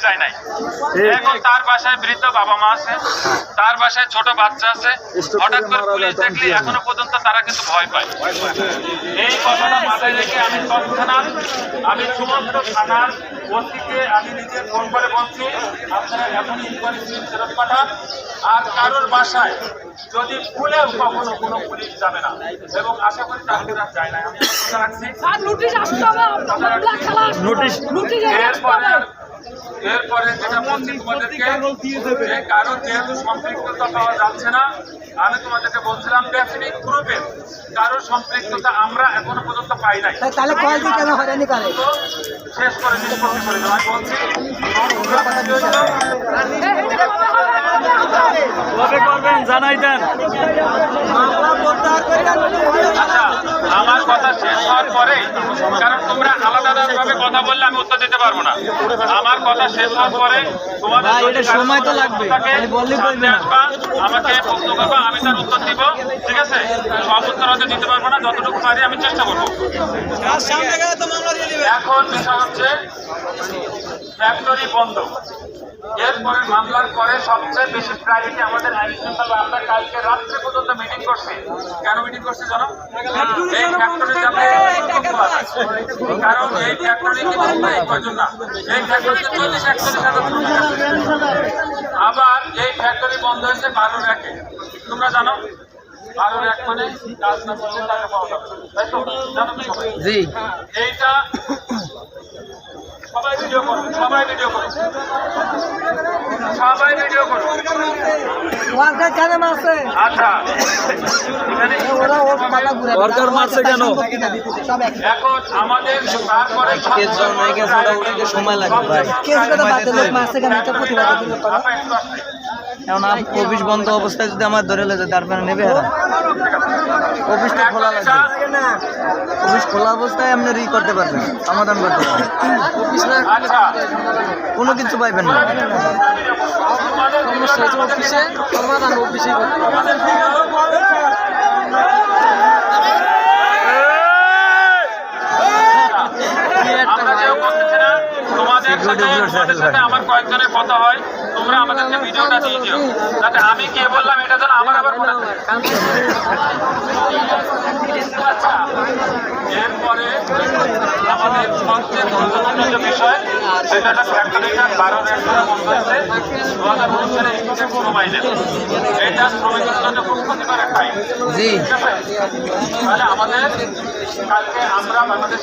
যায় নাই। এখন তার বাসায় বৃদ্ধ বাবা মা আছে, তার বাসায় ছোট বাচ্চা আছে, হঠাৎ করে পুলিশ দেখলে এখনো পর্যন্ত তারা কিন্তু ভয় পায়। এই কথাটা মাথায় রেখে আমি সমস্ত থানার ওসিকে আমি নিজে ফোন করে বলছি, আপনারা এখন ইনকোয়ারি ফেরত পাঠান। আর কারোর বাসায় যদি ভুলেও কখনো কোনো পুলিশ যাবে না, এবং আশা করি তারা যায় না। আমি কথা রাখছি, এরপরে যেটা বলছি তোমাদেরকে, কারোর যেহেতু সম্পৃক্ততা পাওয়া যাচ্ছে না, আমি তোমাদেরকে বলছিলাম ডেফিনিট গ্রুপের কারোর সম্পৃক্ততা আমরা এখনো পর্যন্ত পাই নাই। শেষ করে নিষ্পত্তি করে দেওয়া বলছি। কবে করবেন জানাই দেন। আচ্ছা, আমার কথা শেষ হওয়ার পরে, কারণ তোমরা আলাদা ভাবে কথা বললে আমি উত্তর দিতে পারবো না। আমার কথা শেষ হওয়ার পরে তোমাদের সময় তো লাগবে, আমাকে প্রশ্ন করবো, আমি তার উত্তর দিব। ঠিক আছে, সব উত্তর হয়তো দিতে পারবো না, যতটুকু পারি আমি চেষ্টা করবো। এখন বিষয় হচ্ছে ফ্যাক্টরি বন্ধ। এরপরে মামলার পরে সবচেয়ে বেশি প্রায়োরিটি আমাদের আইন শৃঙ্খলা। আমরা কালকে রাত্রে পর্যন্ত মিটিং করছি। কেন মিটিং করছি জানো? এই ফ্যাক্টরি যাতে, কারণ এই ফ্যাক্টরি কিন্তু কয়জন না, এই ফ্যাক্টরিতে 40-41 হাজার শ্রমিক আছে। আবার এই ফ্যাক্টরি বন্ধ হয়েছে 12-1-এ, তোমরা জানো 12-1 মানে কাজ না করলে টাকা পাওয়া যাবে, তাই তো? জানো তো সবাই? জি। এইটা সবাই ভিডিও করুন, সবাই ভিডিও করুন, সবাই ভিডিও করুন। আচ্ছা, সরকার মারছে কেন? এখন আমাদের তারপরে সময় লাগবে ভাই। এখন অফিস বন্ধ অবস্থায় যদি আমার ধরে লেগে তারপরে নেবে, অফিসটা খোলা লাগবে। অফিস খোলা অবস্থায় আপনার করতে পারবেন, সমাধান করতে পারবেন। আচ্ছা, কোনো কিছু পাইবেন না। অফিসে সমাধান অফিসে তোমাদের সাথে আমার কয়েকজনের কথা হয়, তোমরা আমাদেরকে ভিডিওটা দিয়ে দিও, যাতে আমি কে বললাম এটা যেন আমার আবার মনে থাকে। আচ্ছা, এরপরে আমাদের সবচেয়ে গুরুত্বপূর্ণ যে বিষয়, সেটা একটা ফ্যাক্টরিটার 12-1 বন্ধ হয়েছে 2019 সালে 21 মাইলে। এটা শ্রমিকের জন্য খুব ক্ষতিকর একটা আইন। জি। ঠিক আছে, তাহলে আমাদের কালকে আমরা বাংলাদেশ